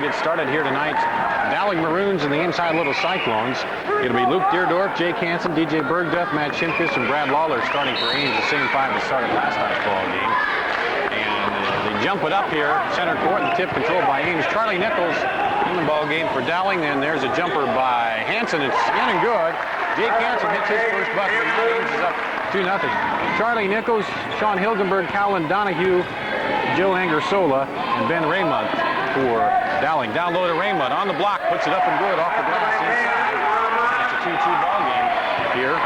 get started here tonight. Dowling Maroons and the Inside Little Cyclones. It'll be Luke Deerdorf, Jake Hanson, DJ Burgduff, Matt Shimkus, and Brad Lawler starting for Ames, the same five that started last night's ball game. And they jump it up here, center court, and the tip controlled by Ames. Charlie Nichols in the ball game for Dowling. And there's a jumper by Hanson. It's in and good. Jake Hanson hits his first bucket, and now Ames is up 2-0. Charlie Nichols, Sean Hilgenberg, Colin Donahue, Joe Angersola, and Ben Raymond for Dowling. Down low to Raymond on the block, puts it up and good off the glass inside. It's a 2-2 ball game here,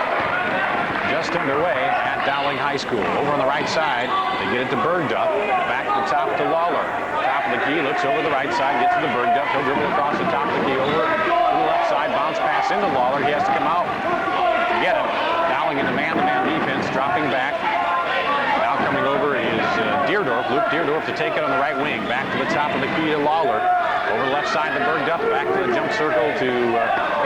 just underway at Dowling High School. Over on the right side, they get it to Burgduff. Back to the top to Lawler. Top of the key, looks over the right side, gets to the Burgduff. He'll dribble across the top of the key over to the left side, bounce pass into Lawler. He has to come out to get it. Dowling in the man-to-man defense, dropping back. Now coming over is Deerdorf, Luke Deerdorf to take it on the right wing. Back to the top of the key to Lawler. Over the left side to Burgduff. Back to the jump circle to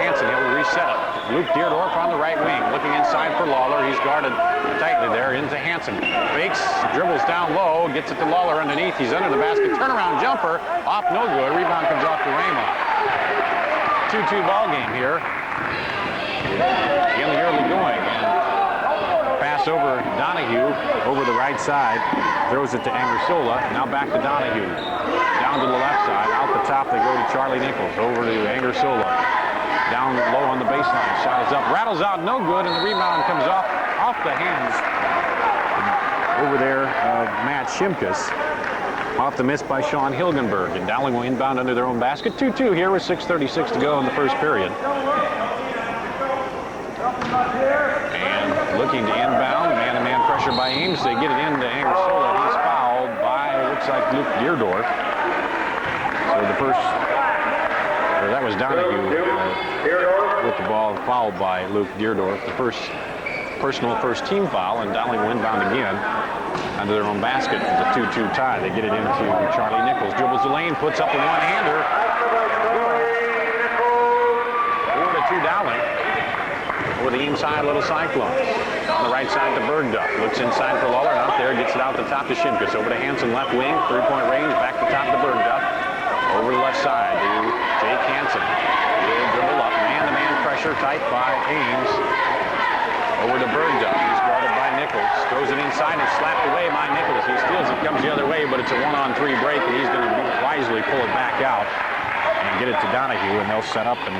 Hanson. He'll reset it. Luke Deerdorf on the right wing. Looking inside for Lawler. He's guarded tightly there into Hanson. Fakes, dribbles down low, gets it to Lawler underneath. He's under the basket. Turnaround jumper. Off no good. Rebound comes off to Raymond. 2-2 ball game here. In the early going. Pass over Donahue, over the right side, throws it to Angersola, now back to Donahue, down to the left side, out the top they go to Charlie Nichols, over to Angersola, down low on the baseline, shot is up, rattles out, no good, and the rebound comes off the hands over there of Matt Shimkus, off the miss by Sean Hilgenberg, and Dowling will inbound under their own basket. 2-2 here with 6:36 to go in the first period. Looking to inbound, man-to-man pressure by Ames. They get it into Angersola. He's fouled by, looks like, Luke Deerdorf. So the first, or that was Donahue with the ball, fouled by Luke Deerdorf. The first personal first team foul, and Dowling will inbound again under their own basket. It's a 2-2 tie. They get it into Charlie Nichols. Dribbles the lane, puts up a one-hander. 4-2 Dowling. Over the inside Little Cyclones. On the right side to Burgduff. Looks inside for Lawler. Out there. Gets it out the top to Shimkus. Over to Hanson. Left wing. Three-point range. Back to top to Burgduff. Over the left side to Jake Hanson. Good dribble up. Man-to-man pressure. Tight by Ames. Over to Burgduff. He's guarded by Nichols. Throws it inside and slapped away by Nichols. He steals it. Comes the other way, but it's a one-on-three break, and he's going to wisely pull it back out and get it to Donahue, and they'll set up, and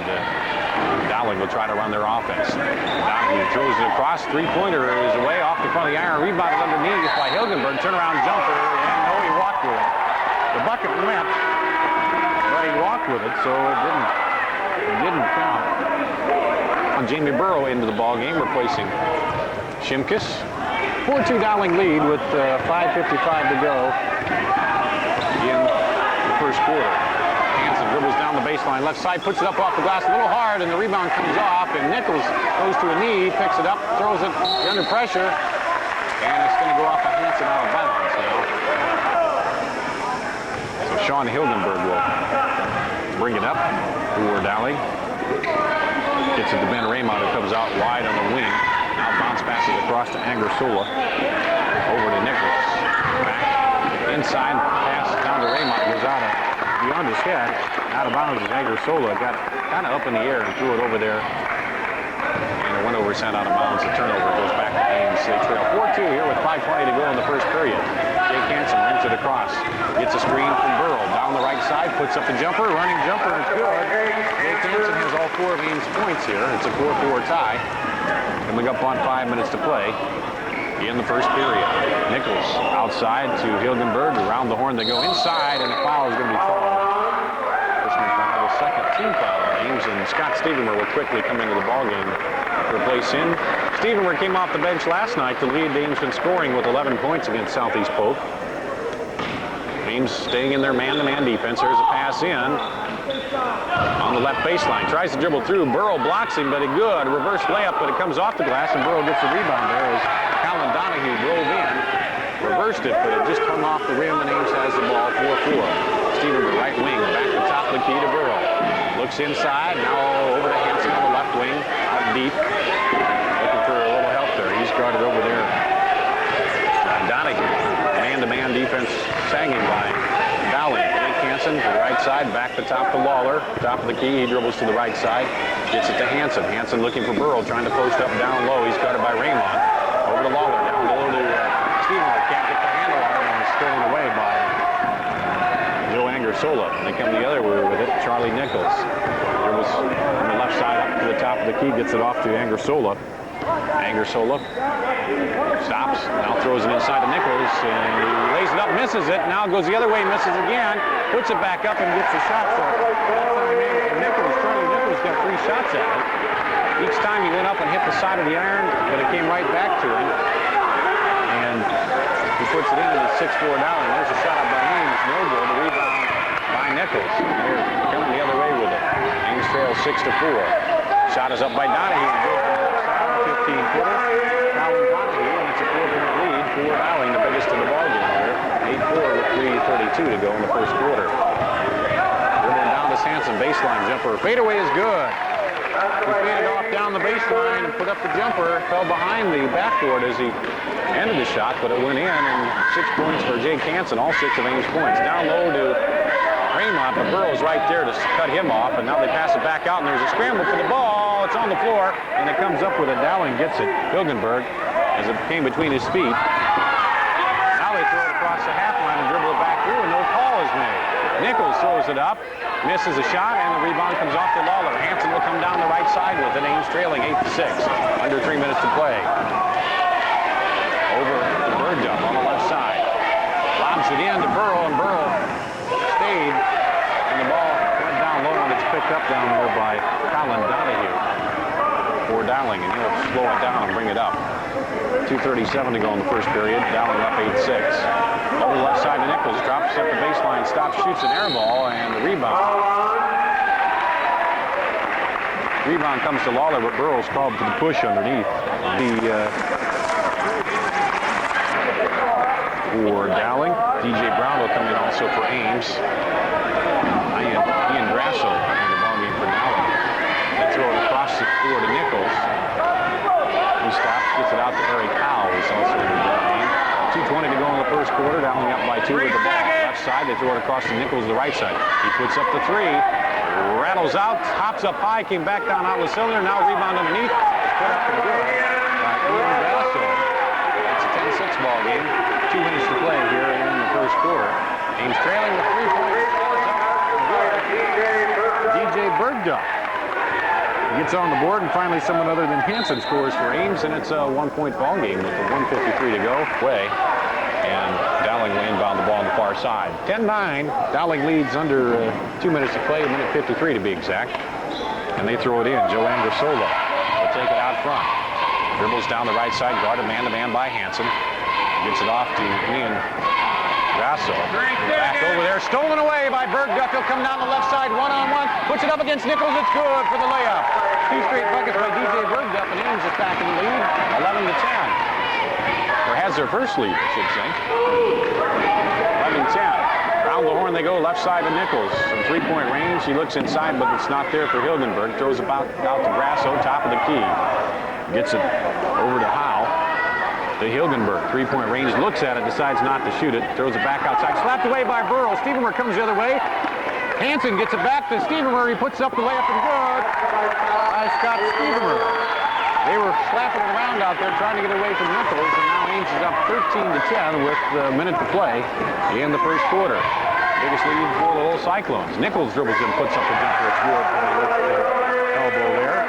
Dowling will try to run their offense. Donahue throws it across. Three-pointer is away off the front of the iron. Rebounded underneath by Hilgenberg. Turnaround jumper, and no, he walked with it. The bucket went, but he walked with it, so it didn't count. On Jamie Burrow into the ball game, replacing Shimkus. 4-2 Dowling lead with 5:55 to go in the first quarter. Dribbles down the baseline, left side, puts it up off the glass a little hard, and the rebound comes off, and Nichols goes to a knee, picks it up, throws it under pressure, and it's going to go off of Hanson out of bounds now. So Sean Hilgenberg will bring it up for Dowling. Gets it to Ben Raymond, who comes out wide on the wing. Now bounce passes across to Angersola. Over to Nichols. Back inside, pass down to Raymond, goes out beyond his head. Out of bounds as Angersola got kind of up in the air and threw it over there. And it went over, sent out of bounds. The turnover goes back to Ames. They trail 4-2 here with 5:20 to go in the first period. Jake Hanson rings it across. Gets a screen from Burrell. Down the right side, puts up the jumper. Running jumper is good. Jake Hanson has all four of Ames' points here. It's a 4-4 tie. Coming up on 5 minutes to play in the first period. Nichols outside to Hilgenberg. Around the horn they go inside, and the foul is going to be called. Second team foul on Ames, and Scott Stevenmer will quickly come into the ballgame to replace him. Stevenmer came off the bench last night to lead Ames in scoring with 11 points against Southeast Polk. Ames staying in their man-to-man defense. There's a pass in on the left baseline. Tries to dribble through. Burrow blocks him, but a good reverse layup, but it comes off the glass, and Burrow gets the rebound there as Colin Donahue drove in. Reversed it, but it just hung off the rim, and Ames has the ball 4-4. Stevenmer right wing, back to top of the key to Burrow. Looks inside, now over to Hanson on the left wing, out deep. Looking for a little help there. He's guarded over there. Donahue, man-to-man defense, sagging by Dowling. Jake Hanson to the right side, back to top to Lawler. Top of the key, he dribbles to the right side. Gets it to Hanson. Hanson looking for Burl, trying to post up down low. He's got it by Raymond. Over to Lawler, down low to Stevenson. Can't get the handle on it, and it's stolen away by Joe Angersola. And they come the other way with it. Charlie Nichols. Dribbles on the left side up to the top of the key, gets it off to Angersola. Angersola stops, now throws it inside to Nichols, and he lays it up, misses it. Now goes the other way, misses again, puts it back up and gets the shot. So Charlie Nichols got 3 shots at it. Each time he went up and hit the side of the iron, but it came right back to him. And he puts it in, and it's 6-4 down. There's a shot by Ames, no good. The rebound by Nichols. They're coming the other way with it. Ames trails 6-4. Shot is up by Donahue. 15-footer. Dowling Donahue, and it's a 4-point lead for Dowling, the biggest in the ballgame here. 8-4 with 3:32 to go in the first quarter. Dribbling down to Hanson, baseline jumper. Fadeaway is good. He faded off down the baseline and put up the jumper. Fell behind the backboard as he ended the shot, but it went in, and 6 points for Jake Hanson, all 6 of Ames' points. Down low to Raymond, but Burrow's right there to cut him off, and now they pass it back out, and there's a scramble for the ball. It's on the floor, and it comes up with it. Dowling gets it. Hilgenberg, as it came between his feet. Now they throw it across the half line and dribble it back through, and no call is made. Nichols throws it up, misses a shot, and the rebound comes off to Lawler. Hanson will come down the right side with it. Ames trailing 8-6. Under 3 minutes to play. Over to Burgduff on the left side. Lobs it in to Burrow, and Burrow stayed, and the ball went down low, and it's picked up down low by Colin Donahue for Dowling, and he'll slow it down and bring it up. 2:37 to go in the first period. Dowling up 8-6. Over the left side to Nichols, drops up the baseline, stops, shoots an air ball, and the rebound. Rebound comes to Lawler, but Burrow's called to the push underneath. For Dowling, DJ Brown will come in also for Ames. Ian Grasso in the ballgame for Dowling. They throw it across the floor to Nichols. He stops, gets it out to Eric Powell, who's also in the ballgame. 2:20 to go in the first quarter. Dowling up by 2 with the ball. Left side, they throw it across to Nichols, the right side. He puts up the 3, rattles out, hops up high, came back down out with cylinder. Now rebound underneath. Put up and good by Ian Grasso. It's a 10-6 ball game. 2 minutes to play here in the first quarter. Ames trailing with 3 points. DJ Burgduff gets on the board, and finally someone other than Hanson scores for Ames, and it's a 1-point ball game with a 1:53 to go. And Dowling will inbound the ball on the far side. 10-9. Dowling leads under 2 minutes to play, 1:53 to be exact. And they throw it in. Joe Angersola will take it out front. Dribbles down the right side, guarded man-to-man by Hanson. Gets it off to Ian Grasso. Back over there, stolen away by Burgduff. He'll come down the left side, one-on-one. Puts it up against Nichols. It's good for the layup. 2 straight buckets by DJ Burgduff, and Ames is back in the lead, 11-10. Or has their first lead, I should say. 11-10. Round the horn they go, left side to Nichols. From 3-point range, he looks inside, but it's not there for Hilgenberg. Throws it out to Grasso, top of the key. Gets it over to Howe. To Hilgenberg, 3-point range, looks at it, decides not to shoot it, throws it back outside, slapped away by Burrow. Stevenson comes the other way. Hanson gets it back to Stevenson. He puts up the layup and good by Scott Stevenson. They were slapping it around out there trying to get away from Nichols, and now Ames is up 13-10 with a minute to play in the first quarter. Biggest lead for the little Cyclones. Nichols dribbles in, puts up the jumper. It's good from the elbow there.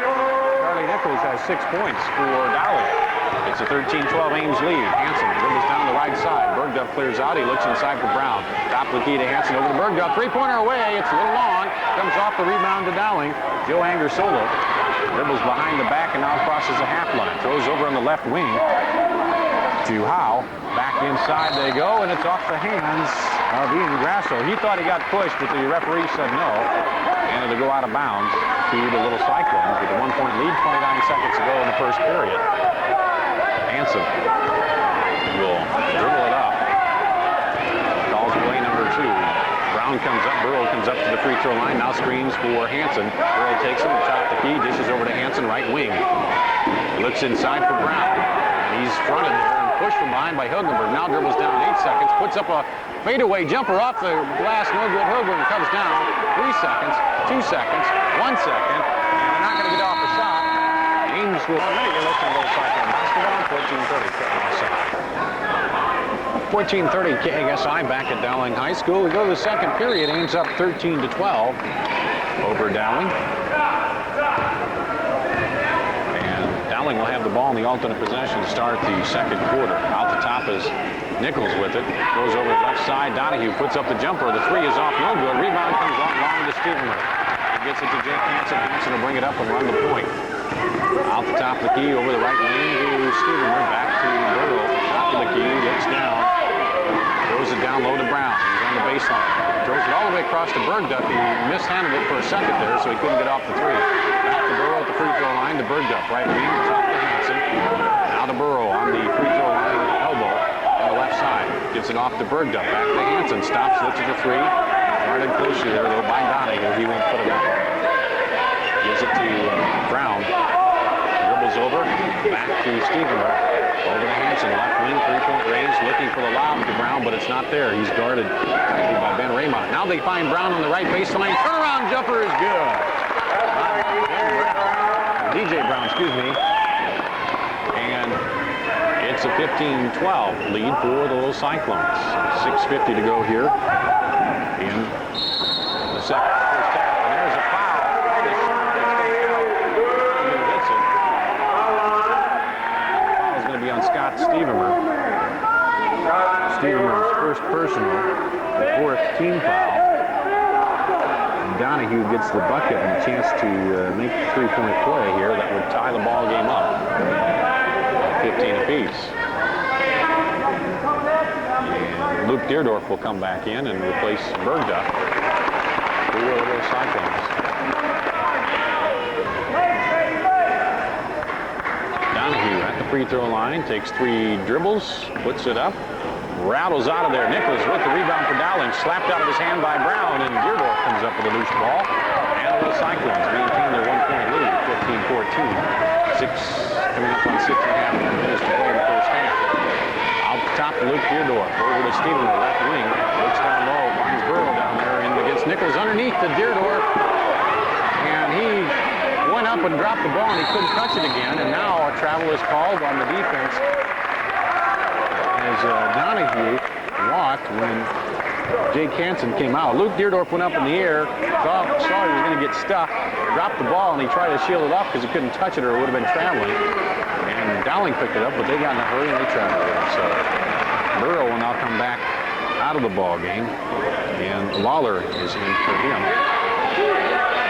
Charlie Nichols has 6 points for Dowling. It's a 13-12 Ames lead. Hanson dribbles down the right side. Burgduff clears out. He looks inside for Brown. Top of the key to Hanson over to Burgduff. 3-pointer away. It's a little long. Comes off the rebound to Dowling. Joe Angersola dribbles behind the back and now crosses the half line. Throws over on the left wing to Howe. Back inside they go, and it's off the hands of Ian Grasso. He thought he got pushed, but the referee said no. And it'll go out of bounds to the little Cyclones with a 1-point lead, 29 seconds to go in the first period. Hanson will dribble it up. Calls play number 2. Brown comes up, Burrow comes up to the free throw line, now screens for Hanson. Burrow takes him, top the key, dishes over to Hanson, right wing. He looks inside for Brown. And he's fronted there and Push from behind by Hilgenberg. Now dribbles down 8 seconds. Puts up a fadeaway jumper off the glass. No good. Hilgenberg comes down. 3 seconds, 2 seconds, 1 second. And they're not going to get off the shot. Ames will... You're listening to Cyclone Basketball. 14:30 KSI back at Dowling High School. We go to the second period. Ames up 13-12 over Dowling. Dowling will have the ball in the alternate possession to start the second quarter. Out the top is Nichols with it. Goes over the left side. Donahue puts up the jumper. The three is off. No good. Rebound comes long to Stevenberg. He gets it to Jake Hanson. Hanson will bring it up and run the point. Out the top of the key over the right lane to Stevenberg. Back to Burrow. Top of the key. Looks down. Throws it down low to Brown. He's on the baseline. Throws it all the way across to Burgduff. He mishandled it for a second there, so he couldn't get off the three. Back to Burrow at the free throw line to Burgduff. Right wing, top to Hanson. Now to Burrow on the free throw line elbow on the left side. Gives it off to Burgduff. Back to Hanson. Stops, looks at the three. Guarded closely there, though, by Donahue. He won't put it up. Gives it to Brown. Dribbles over. Back to Stevenberg. Over to Hanson, left wing, three-point range, looking for the lob to Brown, but it's not there. He's guarded by Ben Raymond. Now they find Brown on the right baseline. Turnaround jumper is good. DJ Brown, excuse me. And it's a 15-12 lead for the Little Cyclones. 6:50 to go here in the first half. And there's a foul. On Scott Stevenberg. Stevenberg's first personal, the fourth team foul. And Donahue gets the bucket and a chance to make the three-point play here that would tie the ball game up. 15 apiece. And Luke Deerdorf will come back in and replace Burgduff for the Little Cyclones. Donahue at the free throw line, takes 3 dribbles, puts it up, rattles out of there. Nichols with the rebound for Dowling, slapped out of his hand by Brown, and Deerdorf comes up with a loose ball. And the Cyclones maintain their 1-point lead, 15-14. Coming up on 6.5 minutes to play in the first half. Out the top to Luke Deerdorf, over to Stevenberg, left wing, looks down low, finds Burrow down there, and against Nichols underneath to Deerdorf, and he went up and dropped the ball, and he couldn't touch it again, and now a travel is called on the defense as Donahue walked when Jake Hanson came out. Luke Deerdorf went up in the air, saw he was going to get stuck, dropped the ball, and he tried to shield it off because he couldn't touch it or it would have been traveling. And Dowling picked it up, but they got in a hurry and they traveled it. So Burrow will now come back out of the ball game, and Lawler is in for him.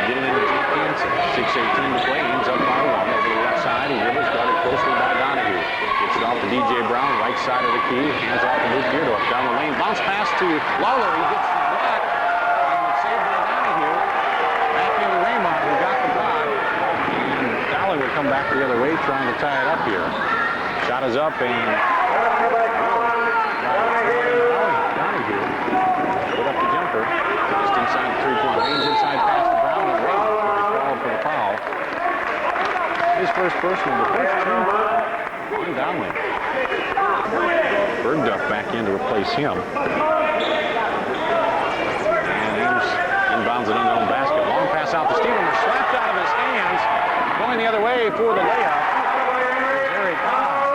Getting into Jake Hanson. 6:18 to play. Ames up by 1 over the left side. He dribbles, guarded closely by Donahue. Gets it off to DJ Brown, right side of the key. Hands off to Luke Deerdorf down the lane. Bounce pass to Lawler. He gets the block. And it's saved by Donahue. Back into Raymond, who got the block. And Dowling would come back the other way, trying to tie it up here. Shot is up, and Donahue put up the jumper. Just inside the three-point range, inside pass to Brown, and Raymond called for the foul. His first personal, the first team on Dowling. Burgduff back in to replace him. And Ames inbounds it in their own basket. Long pass out to Stevenberg, slapped out of his hands. Going the other way for the layup. There he comes.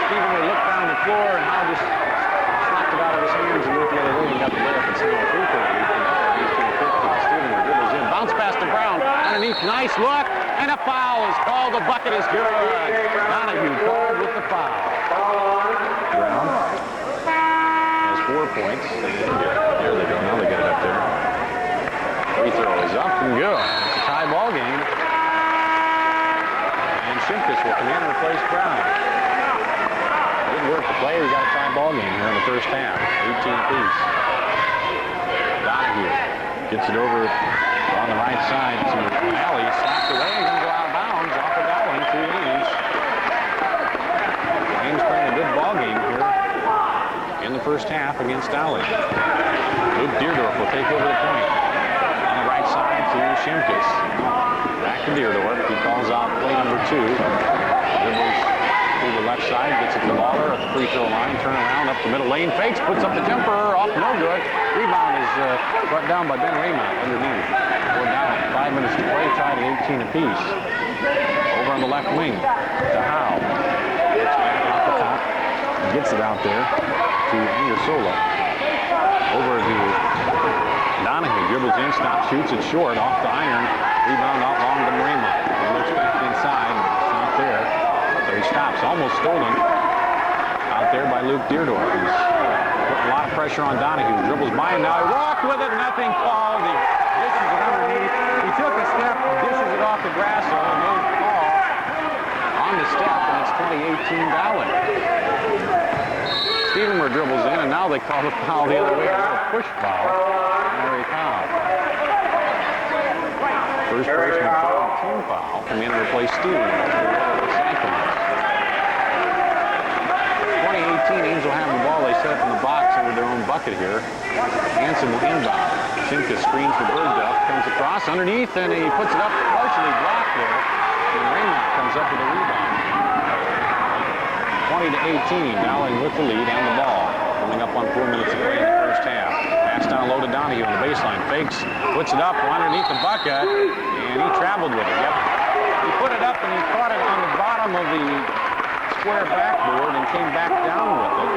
Stevenberg looked down the floor and now just slapped it out of his hands and went the other way and got the layup. It's now a free-throw lead from 18-15. Stevenberg dribbles in. Bounce pass to Brown. Underneath, nice look. And a foul is called. The bucket is good. Donahue called with the foul. Brown has 4 points. There they go. Now they get it up there. Free throw is up and good. It's a tie ball game. And Shimkus will come in and replace Brown. Good work to play. We got a tie ball game here in the first half. 18 apiece. Donahue gets it over on the right side to Alley. Slapped away. Going to go out of bounds off of Dowling to Ames. Ames playing a good ball game here in the first half against Dowling. Luke Deerdorf will take over the point. On the right side to Shimkus. Back to Deerdorf. He calls out play number 2. Dribbles through the left side, gets it to Lawler at the free throw line, turn around up the middle lane, fakes, puts up the jumper, off, no good. Rebound is brought down by Ben Raymond underneath. We're down, 5 minutes to play, tied at 18 apiece. Over on the left wing to Howe. Gets back off the top, gets it out there to Ingersola. Over to Donahue, dribbles in, stops, shoots it short, off the iron. Rebound out long to Raymond. He looks back inside, it's not there. So he stops, almost stolen. Out there by Luke Deerdorf. He's putting a lot of pressure on Donahue. Dribbles by and now he walked with it, nothing called. He dishes it underneath. He took a step, dishes it off the grass, so no call on the step, and it's 2018 Dowling. Stevenmer dribbles in, and now they call the foul the other way. A push foul. Mary Powell. First baseman called a team foul. Come in and replace Stevenmer. 2018, Ames will have the ball. They set up in the box under their own bucket here. Hanson will inbound. Shimkus screens for Burgduff. Comes across underneath, and he puts it up partially blocked there. And Raymond comes up with a rebound. 20 to 18, Dowling with the lead and the ball. Coming up on 4 minutes of play in the first half. Pass down low to Donahue on the baseline. Fakes, puts it up underneath the bucket, and he traveled with it. Yep. He put it up and he caught it on the bottom of the square backboard and came back down with it.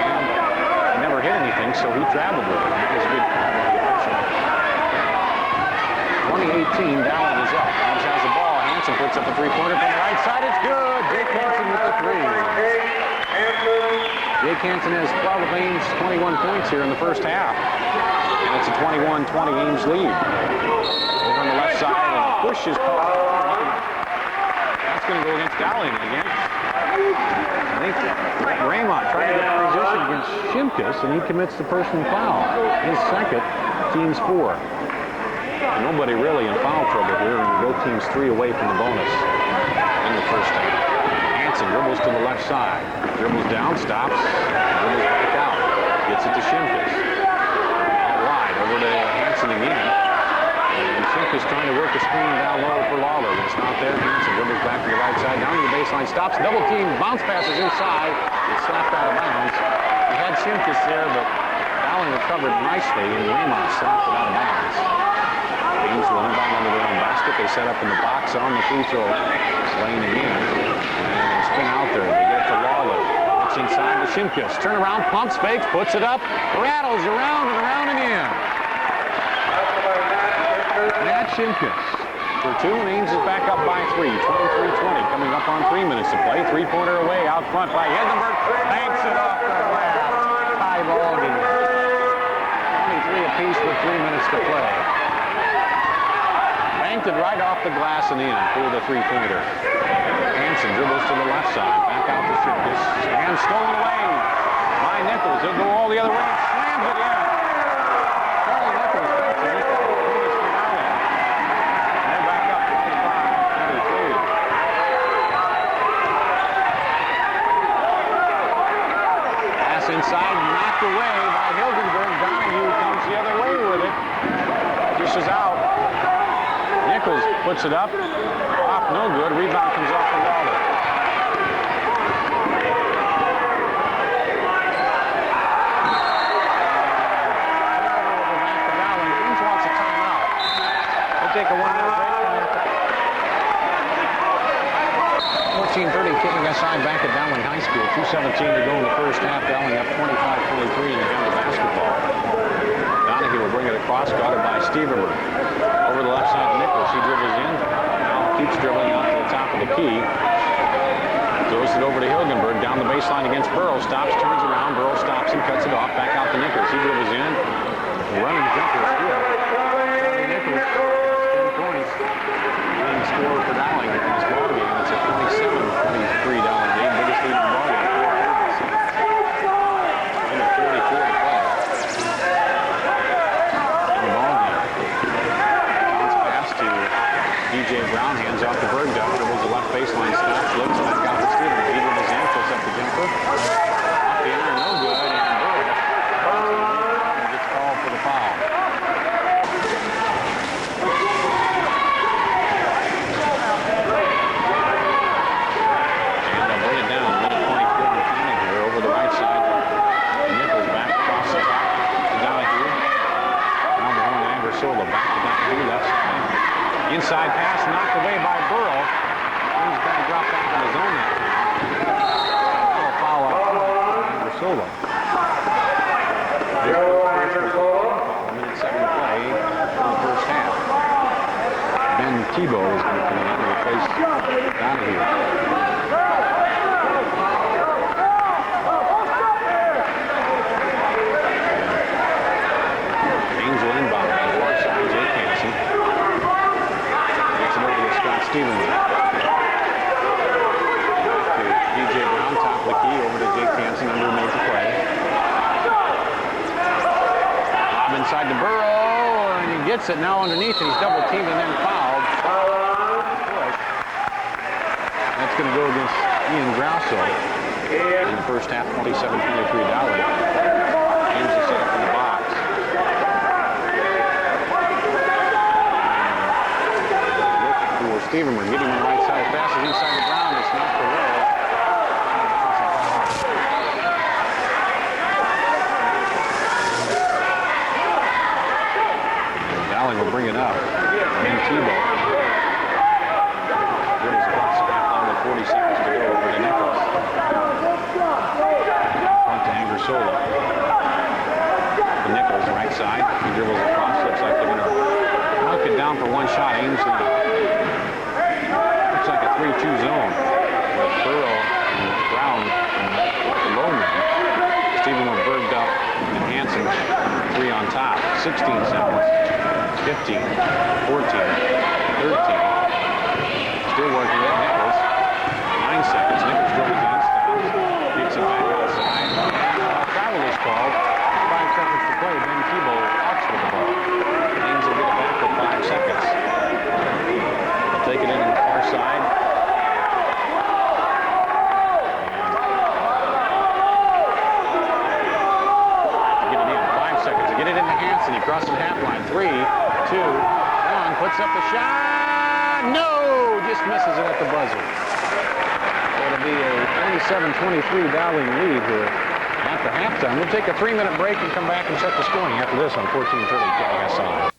And he never hit anything, so he traveled with it. That was a good call by the official. 2018, Dowling is up. Ames has the ball. Hanson puts up a three-pointer from the right side. It's good. Jake Hanson with the three. Jake Hanson has 12 of Ames' 21 points here in the first half. And it's a 21-20 Ames lead. Over on the left side, and the push is called. That's going to go against Dowling again. I think Raymond trying to get in position against Shimkus, and he commits the personal foul. His second, team's 4. Nobody really in foul trouble here, and both teams 3 away from the bonus in the first half. Hanson dribbles to the left side, dribbles down, stops, dribbles back out, gets it to Shimkus. Out wide, over to Hanson again. And Shimkus trying to work a screen down low for Lawler, but it's not there. Hanson dribbles back to the right side, down to the baseline, stops, double team, bounce passes inside, it's slapped out of bounds. He had Shimkus there, but Dowling recovered nicely, and Raymond slapped it out of bounds. Ames will inbound under their own basket. They set up in the box on the free throw lane again. And they spin out there. They get it to Lawler. It's inside to Shimkus. Turn around, pumps, fakes, puts it up, rattles around and around and in. Matt Shimkus for 2, and Ames is back up by 3. 23-20, coming up on 3 minutes to play. Three-pointer away out front by Hilgenberg. Banks it off the glass. Tie ball game. 23 apiece with 3 minutes to play. Banked it right off the glass and in for the three-pointer. Hanson dribbles to the left side, back out to Shimkus, and stolen away by Nichols. He'll go all the other way and slams it in. Charlie Nichols makes it. He's got 8 points for Dowling. They're back up 55-23. Pass inside, knocked away by Hilgenberg. Donahue comes the other way with it. Dishes out. Nichols puts it up, off no good, rebound comes off the Lawler. Ames wants a timeout. We'll take a 1-minute break. 14:30 kicking aside back at Dowling High School. 2:17 to go in the first half. Dowling up 25-23 in the hand of basketball. Donahue will bring it across, guarded by Stevenmer. Over the left side of Nichols, he dribbles in, now keeps dribbling out to the top of the key. Throws it over to Hilgenberg, down the baseline against Burrow, stops, turns around, Burrow stops and cuts it off, back out to Nichols. He dribbles in, running jumper is good. Nichols, 10 points, leading scorer for Dowling in this ball game. It's a 27-23 Dowling lead, biggest lead in the ball game. Under 44 to play. DJ Brown hands off to Burgduff, dribbles the left baseline, stops, looks back out to Stevenson. He dribbles in, puts up the jumper. Off the iron, no good, and Burgduff gets called for the foul. Inside pass knocked away by Burl. He's going to drop back in his own net. Foul out Solo. Minute 7 to play in the first half. Ben Tebow is going to come in and replace Donahue. Ames will inbound on the far side. Jake Hanson. Gets it over to Scott Stevens. DJ Brown, top of the key, over to Jake Hanson, under a minute to play. Lob inside to Burrow, and he gets it now underneath, and he's double teamed and then fouled. That's going to go against Ian Grosso in the first half, 27-23 Dowling. Ames is set up in the box. Looking for Stevenson, getting him the right side, passes inside the ground, it's knocked away. Dowling will bring it up. Ben Tebow. Dribbles across the half line with 40 seconds to go over to Nichols. Front to Angersola. To Nichols, right side. He dribbles across. Looks like they're going to knock it down for one shot. Ames looks like a 3-2 zone with Burrow and Brown below me. Stephen with Burgduff and Hanson, 3 on top. 16 seconds. 15, 14, 13. Still working at Nichols. 9 seconds. Nichols dribbles in, stops, gets it back outside. Travel is called. 5 seconds to play. Ben Tebow walks with the ball. Ames will get it back with 5 seconds. They'll take it in on the far side. Get it in. 5 seconds. Get it into Hanson. He crosses the half line. 3, 2, 1, puts up the shot. No! Just misses it at the buzzer. It'll be a 27-23 Dowling lead here at the halftime. We'll take a 3-minute break and come back and check the scoring after this on 1430 KSI.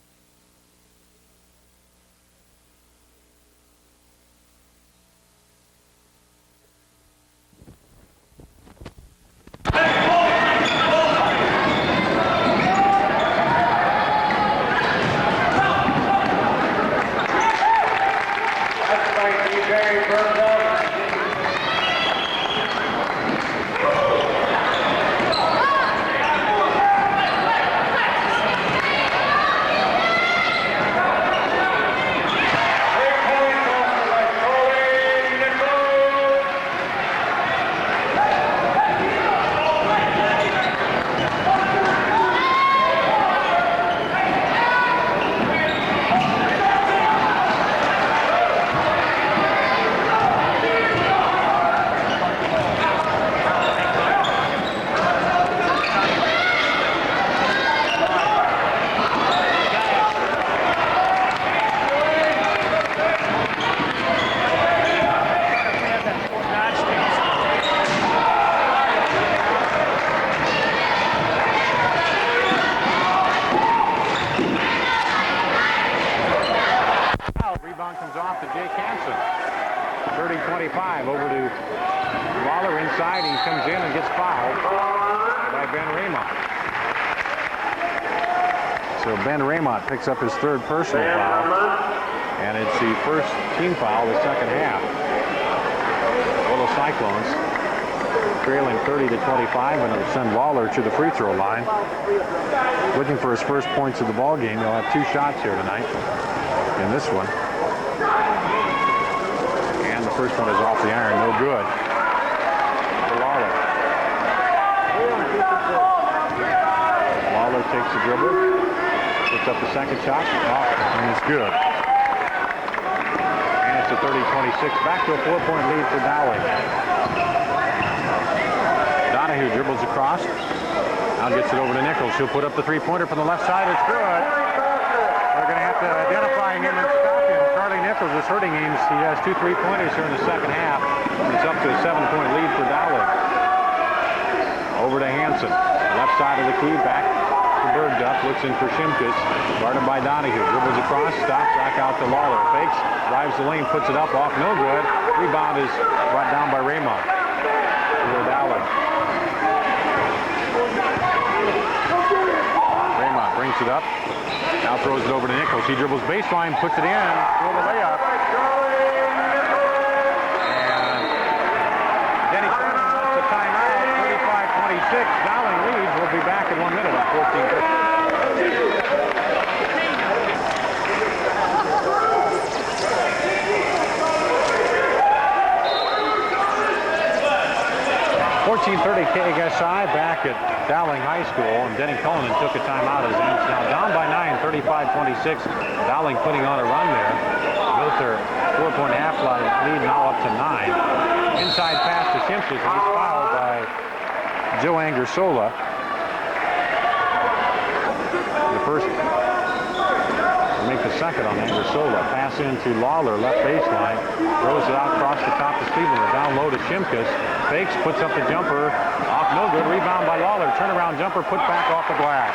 Comes off to Jake Hanson. 30-25 over to Lawler inside. He comes in and gets fouled by Ben Raymont. So Ben Raymont picks up his 3rd personal foul, and it's the first team foul of the second half. Little Cyclones trailing 30-25, and it'll send Lawler to the free throw line. Looking for his first points of the ball game. He'll have 2 shots here tonight in this one. And the first one is off the iron, no good for Lawler. Lawler takes the dribble, puts up the second shot, and it's good. And it's a 30-26, back to a 4-point lead for Dowling. Donahue dribbles across, now gets it over to Nichols. He'll put up the 3-pointer from the left side, it's good. They're going to have to identify him and stop him. Charlie Nichols is hurting Ames. He has 2 3-pointers here in the second half. It's up to a 7-point lead for Dowling. Over to Hanson. Left side of the key, back to Burgduff. Looks in for Shimkus. Guarded by Donahue. Dribbles across. Stops. Back out to Lawler. Fakes. Drives the lane. Puts it up. Off. No good. Rebound is brought down by Raymond. To Dowling. Raymond brings it up. Now throws it over to Nichols. He dribbles baseline. Puts it in. For the layup. Dowling leads. We'll be back in 1 minute on 14:30 KSI back at Dowling High School, and Denny Cullinan took a timeout as Ames now down by 9, 35-26. Dowling putting on a run there. Built their 4-point half-line lead now up to 9. Inside pass to Simpson. He's fouled by Joe Angersola. The first, make the second on Angersola. Pass into Lawler, left baseline. Throws it out across the top to Stevenson. Down low to Shimkus. Fakes, puts up the jumper. Off, no good. Rebound by Lawler. Turnaround jumper, put back off the glass.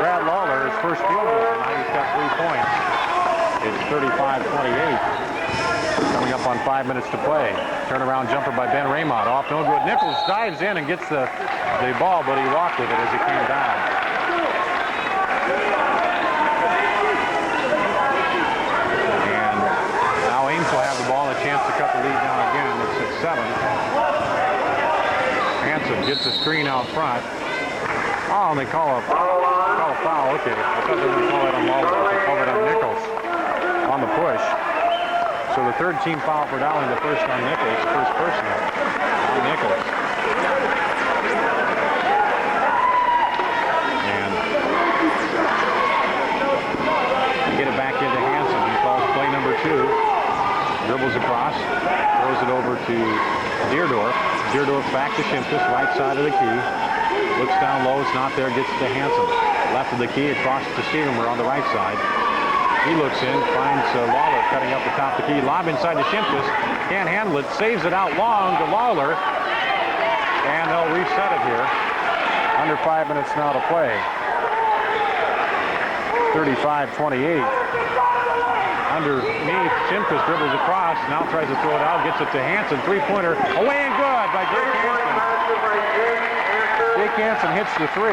Brad Lawler, his first field goal tonight. He's got 3 points. It's 35-28. Coming up on 5 minutes to play. Turnaround jumper by Ben Raymond. Off, no good. Nichols dives in and gets the ball, but he walked with it as it came down. And now Ames will have the ball and a chance to cut the lead down again. It's at 7. Hanson gets the screen out front. Oh, and they call a foul. Okay, I thought they were going to call it on Lawler. They called it on Nichols on the push. So the third team foul for Dowling, the first on Nichols, first personal on Nichols. And they get it back into Hanson. He calls play number 2. Dribbles across, throws it over to Deerdorf. Deerdorf back to Shimkus, right side of the key. Looks down low, it's not there, gets to Hanson. Left of the key, across to Stevenson on the right side. He looks in, finds Lawler cutting up the top of the key. Lob inside to Shimkus. Can't handle it. Saves it out long to Lawler. And they'll reset it here. Under 5 minutes now to play. 35-28. Underneath, Shimkus dribbles across. Now tries to throw it out. Gets it to Hanson. Three-pointer. Away and good by Jake Hanson. Jake Hanson hits the 3.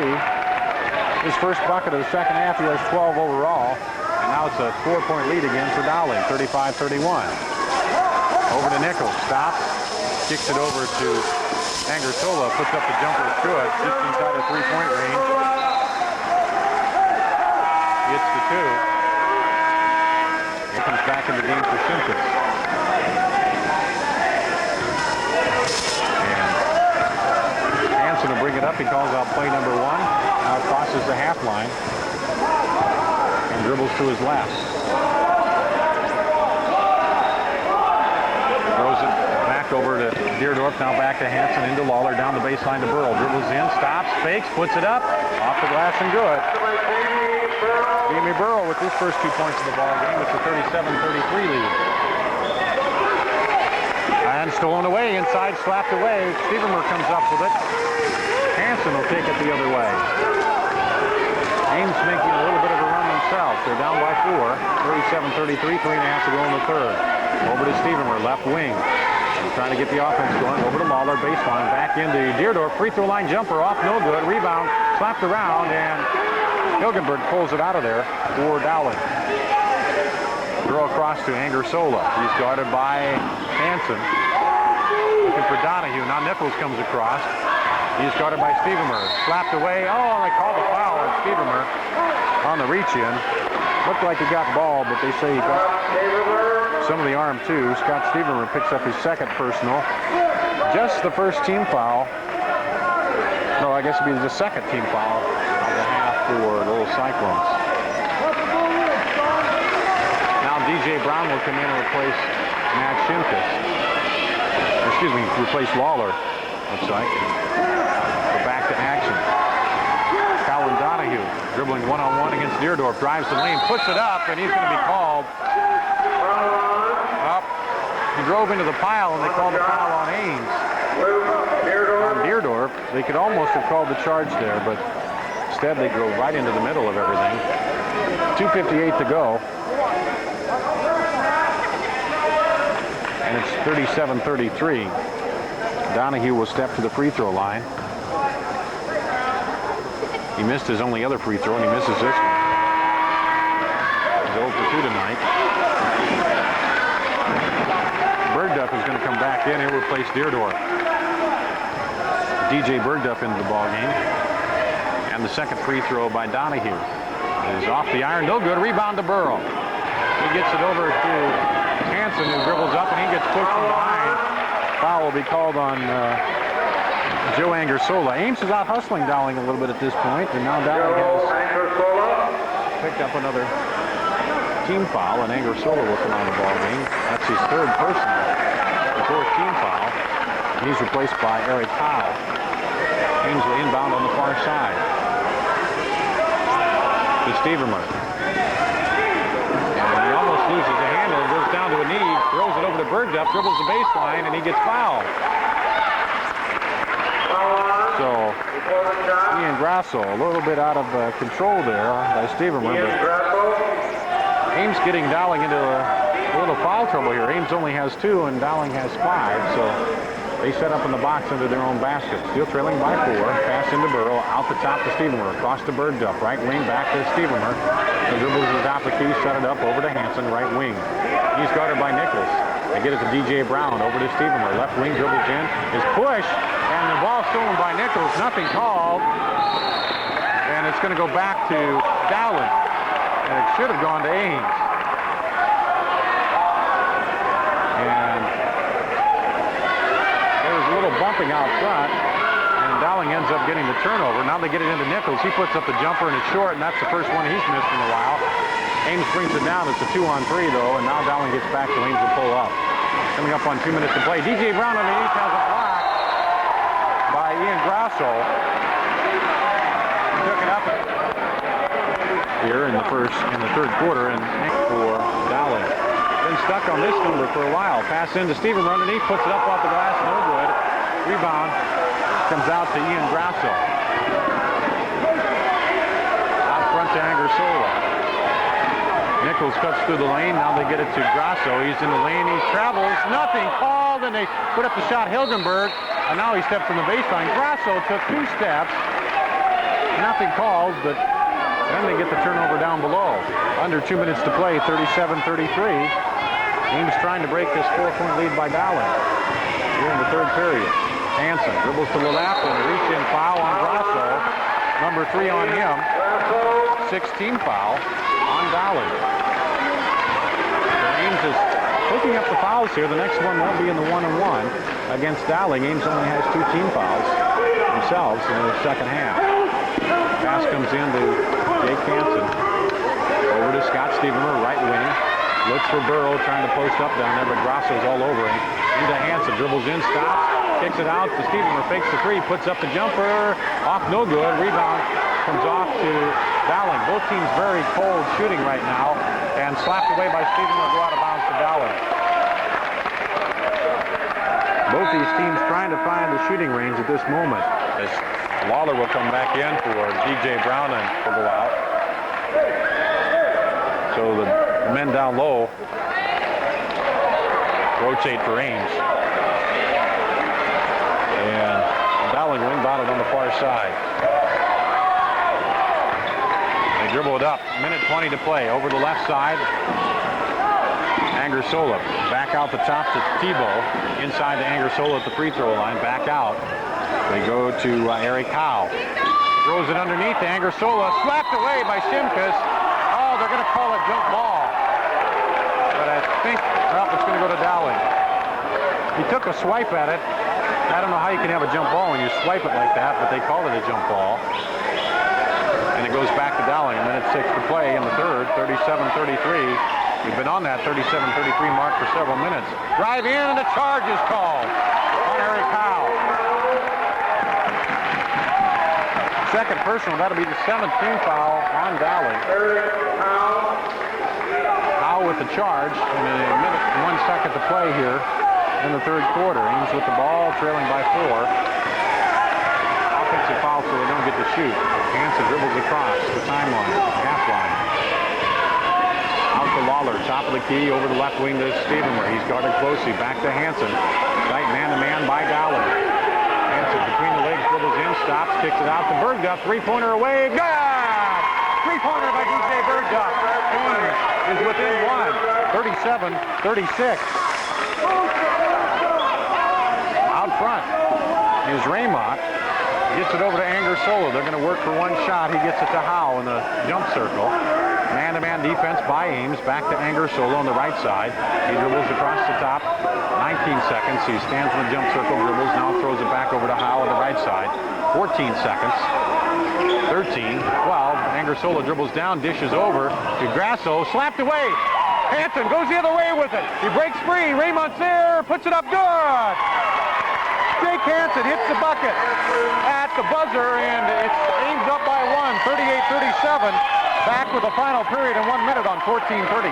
His first bucket of the second half. He has 12 overall. Now it's a 4-point lead again for Dowling, 35-31. Over to Nichols, stops, kicks it over to Angersola, puts up the jumper, it's good, just inside the 3-point range. Gets the 2. Here comes back in the game for Simpson. And Hanson will bring it up, he calls out play number 1. Now crosses the half line. Dribbles to his left. Throws it back over to Deerdorf. Now back to Hanson into Lawler. Down the baseline to Burl. Dribbles in, stops, fakes, puts it up. Off the glass and good. Jamie Burl with his first 2 points of the ball game. It's a 37-33 lead. And stolen away. Inside, slapped away. Stevenson comes up with it. Hanson will take it the other way. Ames making a little bit of a run themselves. They're down by 4. 37-33, 3.5 to go in the third. Over to Stevenson, left wing. He's trying to get the offense going. Over to Lawler, baseline. Back into Deerdorf. Free throw line jumper off, no good. Rebound, slapped around, and Hilgenberg pulls it out of there for Dowling. Throw across to Angersola. He's guarded by Hanson. Looking for Donahue. Now Nichols comes across. He's guarded by Stevenson. Slapped away. Oh, and they called a foul on Stevenson on the reach-in. Looked like he got ball, but they say he got some of the arm, too. Scott Stevenson picks up his second personal. Just the first team foul. No, I guess it'd be the second team foul of the half for the little Cyclones. Now DJ Brown will come in and replace Matt Shimkus. Excuse me, replace Lawler, looks like. We're back to action. Colin Donahue dribbling one-on-one against Deerdorf. Drives the lane, puts it up, and he's going to be called. Up. He drove into the pile, and they called the foul on Ames. On Deerdorf. They could almost have called the charge there, but Instead, they drove right into the middle of everything. 2:58 to go. And it's 37-33. Donahue will step to the free throw line. He missed his only other free throw, and he misses this one. He's 0 for 2 tonight. Burgduff is going to come back in. He'll replace Deerdorf. DJ Burgduff into the ball game. And the second free throw by Donahue is off the iron. No good. Rebound to Burrow. He gets it over to Hanson, who dribbles up, and he gets pushed from behind. Foul will be called on Joe Angersola. Ames is out hustling Dowling a little bit at this point, and now Dowling has picked up another team foul, and Angersola will come on the ball game. That's his third personal, the fourth team foul. And he's replaced by Eric Powell. Ames will inbound on the far side to Stevermer. And he almost loses a handle, goes down to a knee, throws it over to Burgduff, dribbles the baseline, and he gets fouled. So Ian Grasso a little bit out of control there by Stevermer. Ames getting Dowling into a little foul trouble here. Ames only has 2 and Dowling has 5, so they set up in the box under their own basket. Still trailing by 4. Pass into Burrow, out the top to Stevermer, across to Burgduff, right wing back to Stevermer. The dribbles the top of the key, set it up over to Hanson, right wing. He's guarded by Nichols. They get it to DJ Brown, over to Stevermer. Left wing dribbles in, is pushed, and the ball stolen by Nichols. Nothing called, and it's going to go back to Dowling. And it should have gone to Ames. And there was a little bumping out front, and Dowling ends up getting the turnover. Now they get it into Nichols. He puts up the jumper, and it's short, and that's the first one he's missed in a while. Ames brings it down. It's a 2-on-3, though, and now Dowling gets back to Ames to pull up. Coming up on 2 minutes to play. DJ Brown underneath has a block by Ian Grasso. Took it up here in the third quarter, and for Dowling. Been stuck on this number for a while. Pass into Stevermer underneath, puts it up off the glass, no good. Rebound comes out to Ian Grasso. Out front to Angersola. Nichols cuts through the lane. Now they get it to Grasso. He's in the lane. He travels. Nothing called, and they put up the shot. Hilgenberg, and now he steps from the baseline. Grasso took 2 steps. Nothing called, but then they get the turnover down below. Under 2 minutes to play, 37-33. Ames trying to break this 4-point lead by Dowling here in the third period. Hanson dribbles to the left and a reach-in foul on Grasso. Number 3 on him. 16 foul on Dowling. So Ames is picking up the fouls here. The next one won't be in the 1-on-1 against Dowling. Ames only has 2 team fouls themselves in the second half. Pass comes in to Jake Hanson. Over to Scott Stevermer, right wing. Looks for Burrow, trying to post up down there, but Grasso's all over him. Into Hanson, dribbles in, stops, kicks it out to Stevermer, fakes the 3, puts up the jumper, off no good. Rebound comes off to Dowling. Both teams very cold shooting right now, and slapped away by Stevermer, go out of bounds to Dowling. Both these teams trying to find the shooting range at this moment. As Lawler will come back in for DJ Brown and will go out. So the men down low rotate for Ames. And Dowling will inbound it on the far side. They dribble it up. Minute 20 to play. Over the left side. Angersola back out the top to Bball. Inside to Angersola at the free throw line. Back out. They go to Eric Howe. Throws it underneath to Angersola. Slapped away by Simkus. Oh, they're going to call it jump ball. But I think, well, it's going to go to Dowling. He took a swipe at it. I don't know how you can have a jump ball when you swipe it like that, but they called it a jump ball. And it goes back to Dowling. A minute 6 to play in the third, 37-33. We've been on that 37-33 mark for several minutes. Drive in, and a charge is called on Eric Howe. Second personal, that'll be the 17th foul on Dowling. Howe with the charge, and a minute and 1 second to play here in the third quarter. Ames with the ball, trailing by 4. Offensive foul, so they don't get the shoot. Hanson dribbles across the timeline, half line. Out to Lawler, top of the key, over the left wing to Stevenmer. He's guarded closely, back to Hanson. Tight man-to-man by Dowling. Hanson between the legs, dribbles in, stops, kicks it out to Burgduff. Three-pointer away, good! Three-pointer by DJ Burgduff. Ames is within one, 37-36. Out front is Raymont. Gets it over to Angersolo. They're going to work for one shot. He gets it to Howe in the jump circle. Man-to-man defense by Ames. Back to Angersolo on the right side. He dribbles across the top. 19 seconds. He stands in the jump circle, dribbles, now throws it back over to Howe on the right side. 14 seconds. 13, 12. Angersolo dribbles down, dishes over to Grasso. Slapped away. Hanson goes the other way with it. He breaks free. Raymont's there. Puts it up. Good. Jake Hanson hits the bucket at the buzzer, and it's Ames up by one, 38-37. Back with the final period in 1 minute on 14:30.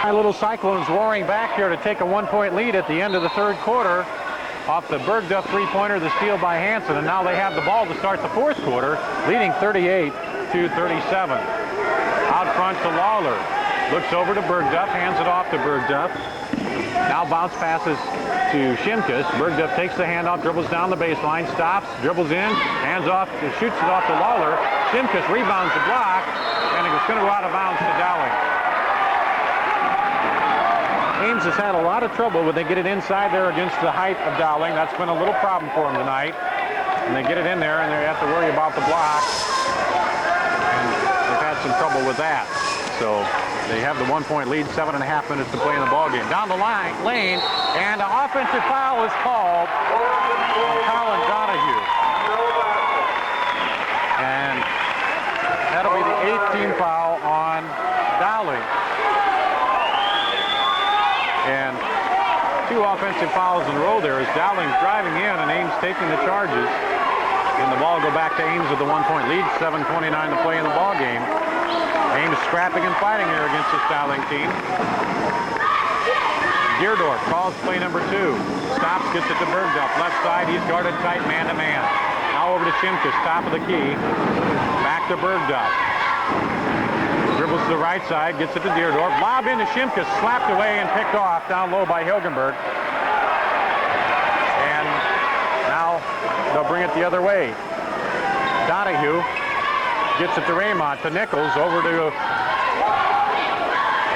My little Cyclones roaring back here to take a one-point lead at the end of the third quarter off the Burgduff three-pointer, the steal by Hanson, and now they have the ball to start the fourth quarter, leading 38-37. Out front to Lawler. Looks over to Burgduff, hands it off to Burgduff. Now bounce passes to Shimkus. Burgduff takes the handoff, dribbles down the baseline, stops, dribbles in, hands off, shoots it off to Lawler. Shimkus rebounds the block, and it's going to go out of bounds to Dowling. Ames has had a lot of trouble when they get it inside there against the height of Dowling. That's been a little problem for him tonight. And they get it in there, and they have to worry about the block. And they've had some trouble with that. So they have the one-point lead, 7.5 minutes to play in the ballgame. Down the lane, and an offensive foul is called on Colin Donahue. And that'll be the 18th foul on Dowling. And two offensive fouls in a row there as Dowling's driving in and Ames taking the charges. And the ball will go back to Ames with the one-point lead, 7:29 to play in the ballgame. Ames scrapping and fighting here against this Dowling team. Deerdorf calls play number 2. Stops, gets it to Burgduff. Left side, he's guarded tight man-to-man. Now over to Shimkus, top of the key. Back to Burgduff. Dribbles to the right side, gets it to Deerdorf. Lob into Shimkus, slapped away and picked off down low by Hilgenberg. And now they'll bring it the other way. Donahue gets it to Raymont, to Nichols, over to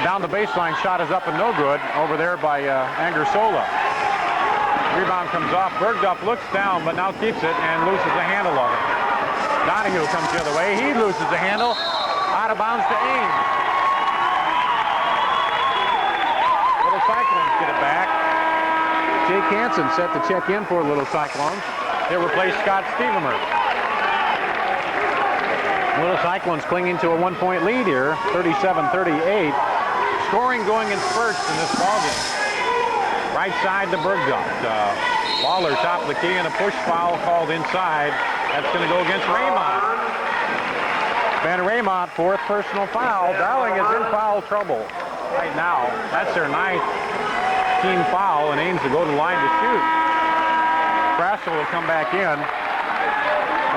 down the baseline. Shot is up and no good over there by Angersola. Rebound comes off. Burgduff looks down, but now keeps it and loses the handle of it. Donahue comes the other way. He loses the handle. Out of bounds to Ames. Little Cyclones get it back. Jake Hanson set to check in for Little Cyclones. He'll replace Scott Stevenmer. Little Cyclones clinging to a one-point lead here, 37-38. Scoring going in spurts in this ballgame. Right side to Burgduff. Lawler top of the key and a push foul called inside. That's going to go against Raymont. Van Raymont, fourth personal foul. Dowling is in foul trouble right now. That's their 9th team foul, and Ames will go to the line to shoot. Grasso will come back in.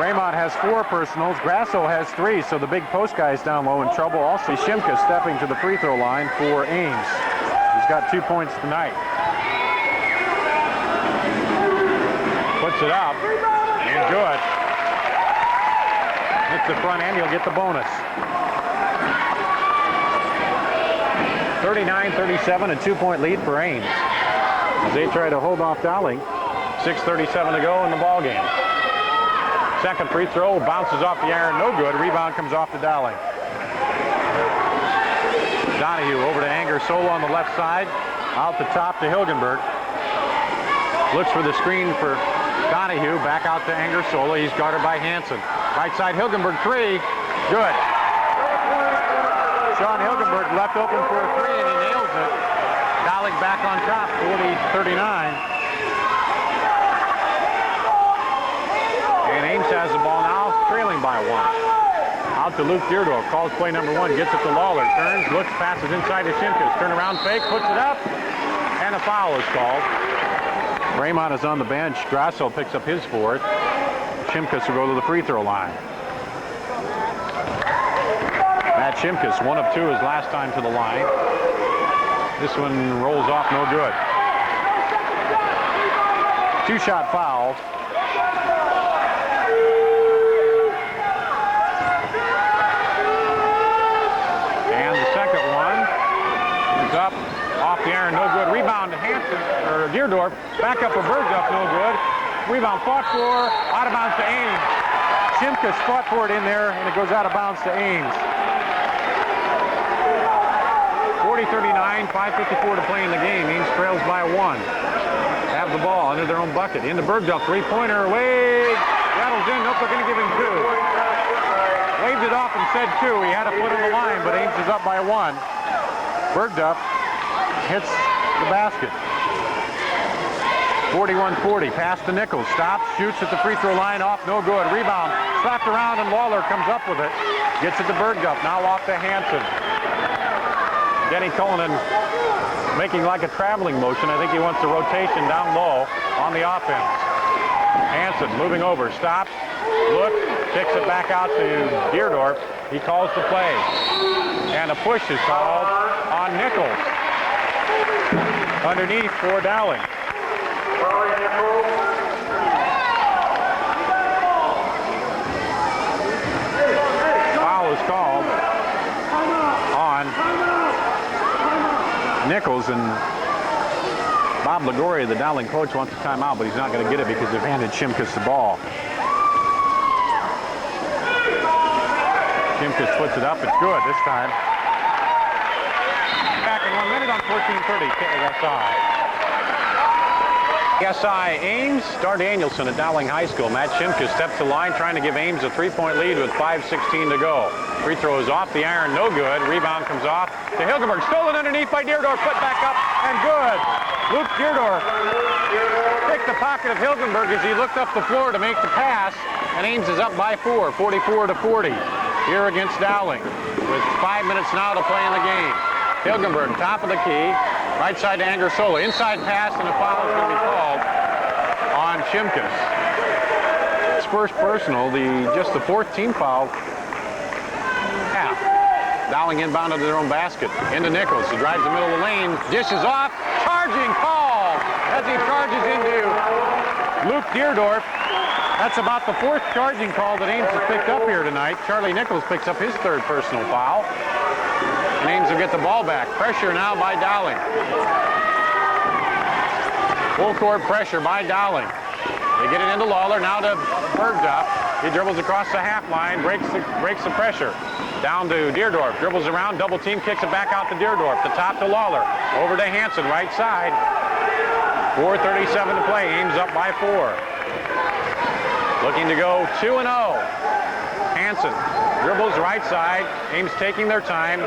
Raymont has 4 personals. Grasso has 3, so the big post guy is down low in trouble. Also, Shimka stepping to the free throw line for Ames. He's got 2 points tonight. Puts it up, and good. Hits the front end, he'll get the bonus. 39-37, a 2-point lead for Ames as they try to hold off Dowling. 6:37 to go in the ballgame. Second free throw bounces off the iron, no good. Rebound comes off to Dowling. Donahue over to Angersola on the left side. Out the top to Hilgenberg. Looks for the screen for Donahue. Back out to Angersola. He's guarded by Hanson. Right side, Hilgenberg, 3. Good. Sean Hilgenberg left open for a 3, and he nails it. Dowling back on top, 40-39. And Ames has the ball now, trailing by 1. Out to Luke Deerdorf, calls play number 1, gets it to Lawler, turns, looks, passes inside to Shimkus. Turn around fake, puts it up, and a foul is called. Raymont is on the bench. Grasso picks up his 4th. Shimkus will go to the free throw line. Matt Shimkus, 1 of 2 his last time to the line. This one rolls off, no good. 2-shot foul. And the second one is up off the iron, no good. Rebound to Hanson, or Deerdorf. Back up for Burgduff, no good. Rebound fought for, out of bounds to Ames. Shimkus fought for it in there, and it goes out of bounds to Ames. 40-39, 5:54 to play in the game. Ames trails by 1. Have the ball under their own bucket. Into Burgduff, three-pointer, wave, rattles in, nope, they're going to give him 2. Waved it off and said 2. He had a foot on the line, but Ames is up by 1. Burgduff hits the basket. 41-40, pass to Nichols, stops, shoots at the free throw line, off, no good. Rebound, slapped around, and Lawler comes up with it. Gets it to Burgduff, now off to Hanson. Denny Cullinan making like a traveling motion. I think he wants a rotation down low on the offense. Hanson moving over, stops, looks, kicks it back out to Deerdorf. He calls the play. And a push is called on Nichols. Underneath for Dowling. Foul is called on Nichols, and Bob Lagoria, the Dowling coach, wants a timeout, but he's not going to get it because they've handed Shimkus the ball. Shimkus puts it up. It's good this time. Back in 1 minute on 14:30. KSI. KSI Ames. Dar Danielson at Dowling High School. Matt Shimkus steps to the line trying to give Ames a 3-point lead with 5:16 to go. Free throw is off the iron, no good. Rebound comes off to Hilgenberg. Stolen underneath by Deerdorf. Put back up and good. Luke Deerdorf picked the pocket of Hilgenberg as he looked up the floor to make the pass. And Ames is up by 4, 44-40 here against Dowling. With 5 minutes now to play in the game. Hilgenberg, top of the key. Right side to Angersola. Inside pass, and a foul is going to be called on Shimkus. His first personal, just the 4th team foul. Half. Dowling inbound to their own basket. Into Nichols. He drives the middle of the lane. Dishes off. Charging call as he charges into Luke Deerdorf. That's about the 4th charging call that Ames has picked up here tonight. Charlie Nichols picks up his 3rd personal foul. And Ames will get the ball back. Pressure now by Dowling. Full court pressure by Dowling. They get it into Lawler, now to Burgduff. He dribbles across the half line, breaks the pressure. Down to Deerdorf, dribbles around, double team, kicks it back out to Deerdorf. The top to Lawler, over to Hanson, right side. 4:37 to play, Ames up by 4. Looking to go 2-0. Hanson dribbles right side, Ames taking their time.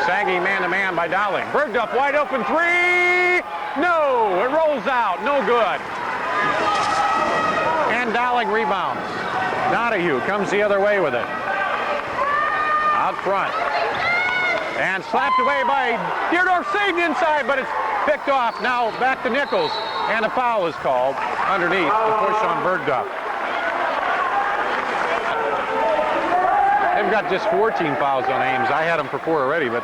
Sagging man-to-man by Dowling. Burgduff wide open 3! No! It rolls out, no good. And Dowling rebounds. Donahue comes the other way with it. Out front. And slapped away by Deerdorf, saved inside, but it's picked off. Now back to Nichols. And a foul is called underneath the push on Burgduff. They've got just 14 fouls on Ames. I had him for 4 already, but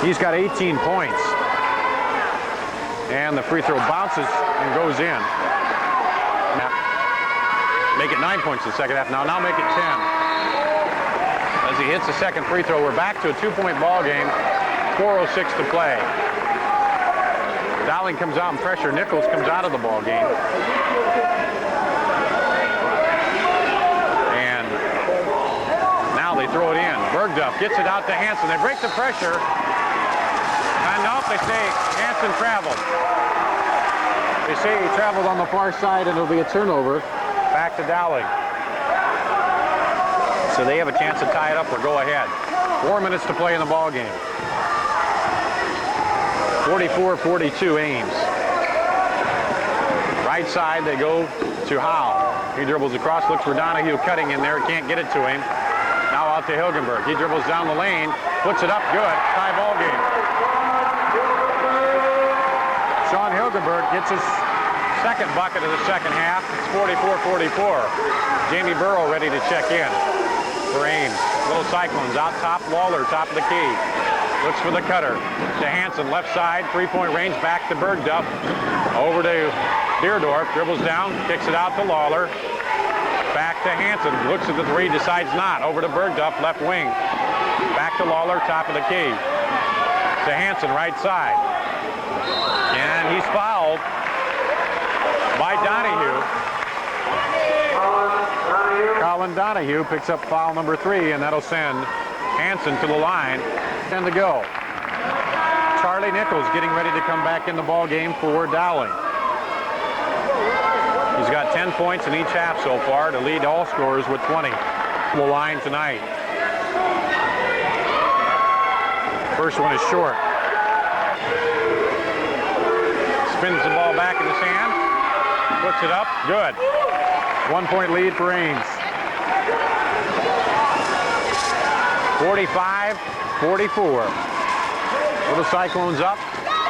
he's got 18 points. And the free throw bounces and goes in. Now, make it 9 points in the second half. Now make it 10. As he hits the second free throw, we're back to a 2-point ball game. 4:06 to play. Dowling comes out and pressure. Nichols comes out of the ball game. They throw it in. Burgduff gets it out to Hanson. They break the pressure. And nope, they say Hanson traveled. They say he traveled on the far side, and it'll be a turnover. Back to Dowling. So they have a chance to tie it up or go ahead. 4 minutes to play in the ball game. 44-42 Ames. Right side, they go to Howe. He dribbles across, looks for Donahue cutting in there. Can't get it to him. Now out to Hilgenberg. He dribbles down the lane, puts it up, good. Tie ball game. Sean Hilgenberg gets his second bucket of the second half. It's 44-44. Jamie Burrow ready to check in for Ames. Little Cyclones out top. Lawler, top of the key. Looks for the cutter. To Hanson, left side, three-point range, back to Burgduff. Over to Deerdorf, dribbles down, kicks it out to Lawler. Back to Hanson, looks at the three, decides not. Over to Burgduff, left wing. Back to Lawler, top of the key. To Hanson, right side. And he's fouled by Donahue. Colin Donahue picks up foul number 3, and that'll send Hanson to the line. 10 to go. Charlie Nichols getting ready to come back in the ball game for Dowling. He's got 10 points in each half so far to lead all scorers with 20. The line tonight. First one is short. Spins the ball back in his hand. Puts it up. Good. 1-point lead for Ames. 45-44. Little Cyclones up.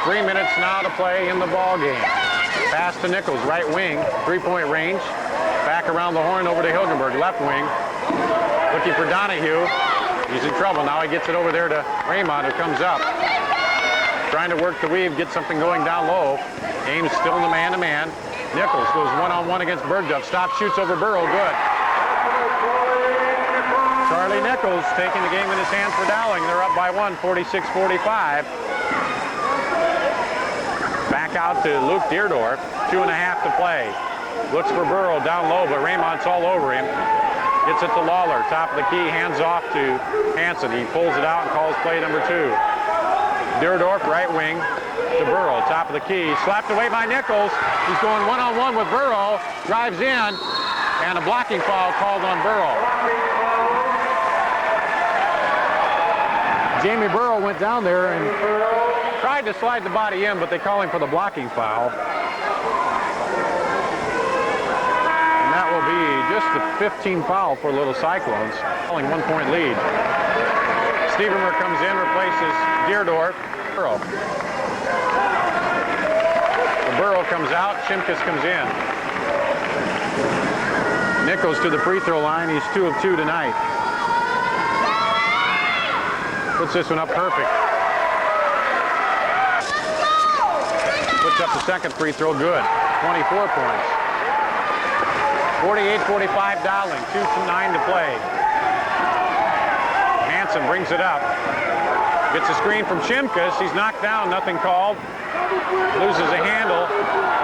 3 minutes now to play in the ball game. Pass to Nichols, right wing, three-point range. Back around the horn over to Hilgenberg, left wing. Looking for Donahue. He's in trouble. Now he gets it over there to Raymond, who comes up. Trying to work the weave, get something going down low. Ames still in the man-to-man. Nichols goes one-on-one against Burgduff. Stops, shoots over Burrow. Good. Charlie Nichols taking the game in his hands for Dowling. They're up by 1, 46-45. Back out to Luke Deerdorf. 2.5 to play. Looks for Burrow down low, but Raymond's all over him. Gets it to Lawler. Top of the key. Hands off to Hanson. He pulls it out and calls play number 2. Deerdorf, right wing to Burrow. Top of the key. Slapped away by Nichols. He's going one-on-one with Burrow. Drives in. And a blocking foul called on Burrow. Jamie Burrow went down there and tried to slide the body in, but they call him for the blocking foul. And that will be just the 15th foul for Little Cyclones. Only 1-point lead. Stevenmer comes in, replaces Deerdorf. Burrow. Burrow comes out, Shimkus comes in. Nichols to the free throw line. He's 2 of 2 tonight. Puts this one up perfect. Puts up the second free throw, good. 24 points. 48-45 Dowling, 2:09 to play. Hanson brings it up. Gets a screen from Shimkus. He's knocked down, nothing called. Loses a handle.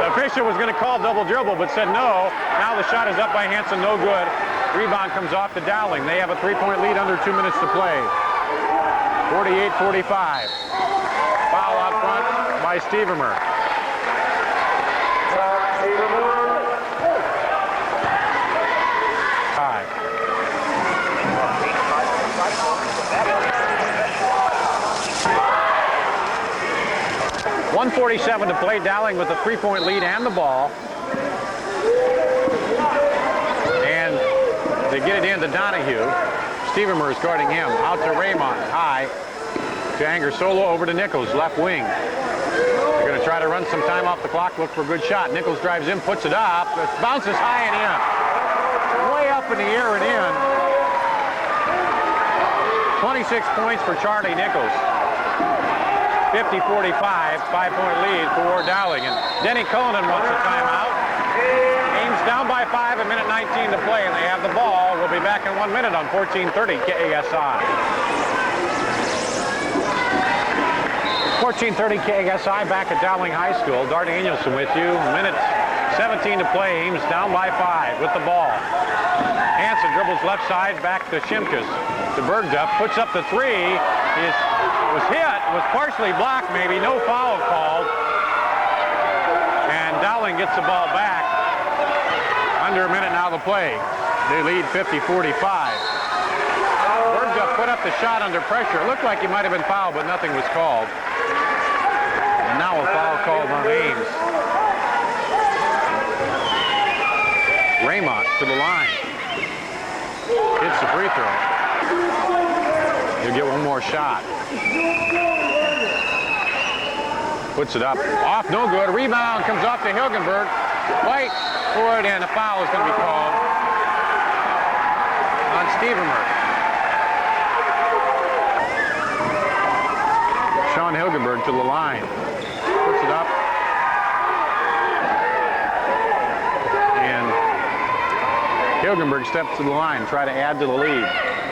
The official was going to call double dribble, but said no. Now the shot is up by Hanson, no good. Rebound comes off to Dowling. They have a 3-point lead under 2 minutes to play. 48-45. Foul out front by Stevenmer. Five. 1:47 to play. Dowling with a 3-point lead and the ball. And they get it into Donahue. Stevenmer is guarding him. Out to Raymond. High. To Anger Solo. Over to Nichols. Left wing. They're going to try to run some time off the clock. Look for a good shot. Nichols drives in. Puts it up. It bounces high and in. Way up in the air and in. 26 points for Charlie Nichols. 50-45. 5-point lead for Dowling. And Denny Cullinan wants a timeout. Ames down by 5, a minute 19 to play, and they have the ball. We'll be back in 1 minute on 1430 KASI. 1430 KASI back at Dowling High School. Dart Danielson with you. Minute 17 to play. Ames down by 5 with the ball. Hanson dribbles left side back to Shimkus. To Burgduff. Puts up the 3. Was hit. Was partially blocked maybe. No foul called. And Dowling gets the ball back. Under a minute now to play. They lead 50-45. Burgduff put up the shot under pressure. It looked like he might have been fouled, but nothing was called. And now a foul called on Ames. Raymond to the line. Hits the free throw. He'll get one more shot. Puts it up. Off, no good. Rebound comes off to Hilgenberg. White for it, and a foul is going to be called on Stevermer. Sean Hilgenberg to the line. Puts it up. And Hilgenberg steps to the line, try to add to the lead.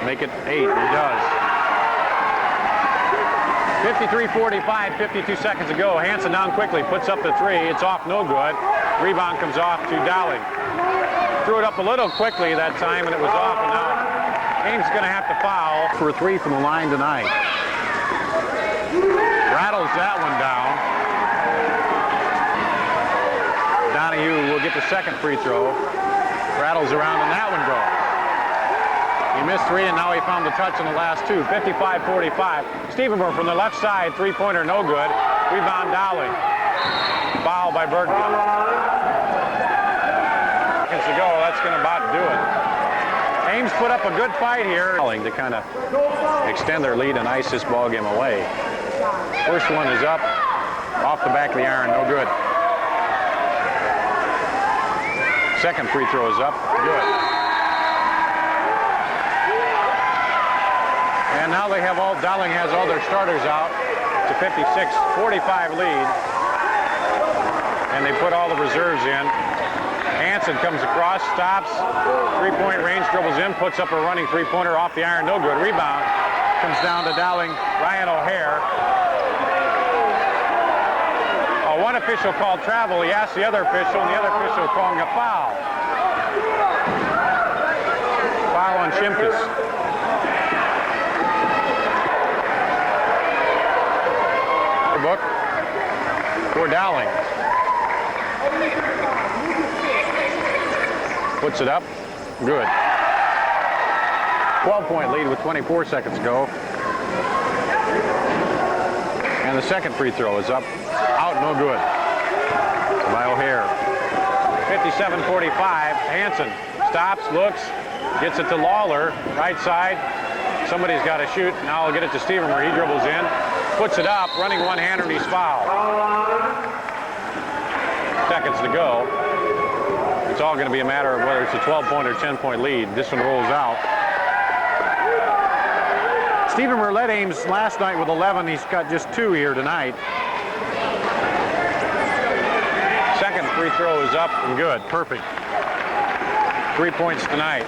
Make it 8. He does. 53-45, 52 seconds to go. Hanson down quickly, puts up the 3. It's off, no good. Rebound comes off to Dowling. Threw it up a little quickly that time, and it was off, and now Ames is going to have to foul for a 3 from the line tonight. Rattles that one down. Donahue will get the second free throw. Rattles around, and that one goes. He missed 3, and now he found the touch in the last 2. 55-45. Stevenson from the left side, three-pointer, no good. Rebound Dowling. Foul by Burgduff. Seconds to go, that's going to about do it. Ames put up a good fight here. To kind of extend their lead and ice this ball game away. First one is up, off the back of the iron, no good. Second free throw is up, good. And now they have Dowling has all their starters out. It's a 56-45 lead. And they put all the reserves in. Hanson comes across, stops, three-point range, dribbles in, puts up a running three-pointer off the iron, no good. Rebound comes down to Dowling, Ryan O'Hare. One official called travel. He asked the other official, and the other official calling a foul. Foul on Shimkus. Book for Dowling. Puts it up. Good. 12-point lead with 24 seconds to go. And the second free throw is up. Out, no good. By O'Hare. 57-45. Hanson stops, looks, gets it to Lawler. Right side. Somebody's got to shoot. Now I'll get it to Stevermer. He dribbles in. Puts it up, running one-hander, and he's fouled. Seconds to go. It's all going to be a matter of whether it's a 12-point or 10-point lead. This one rolls out. Stevermer led Ames last night with 11. He's got just 2 here tonight. Second free throw is up and good. Perfect. 3 points tonight.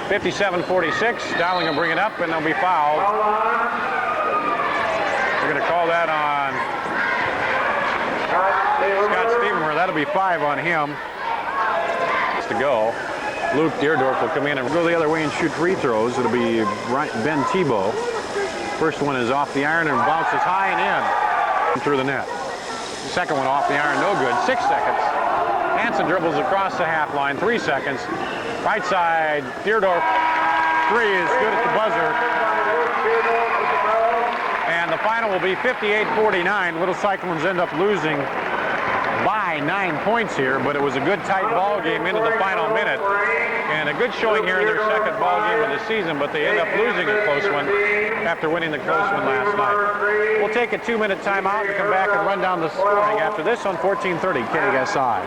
57-46. Dowling will bring it up, and they'll be fouled. We're going to call that on Scott Stevermer. That'll be 5 on him. To go. Luke Deerdorf will come in and go the other way and shoot free throws. It'll be Ben Tebow. First one is off the iron and bounces high and in through the net. Second one off the iron, no good. 6 seconds. Hanson dribbles across the half line. 3 seconds. Right side, Deerdorf. 3 is good at the buzzer. And the final will be 58-49. Little Cyclones end up losing by 9 points here, but it was a good tight ball game into the final minute. And a good showing here in their second ball game of the season, but they end up losing a close one after winning the close one last night. We'll take a 2-minute timeout and come back and run down the scoring after this on 1430 KSI.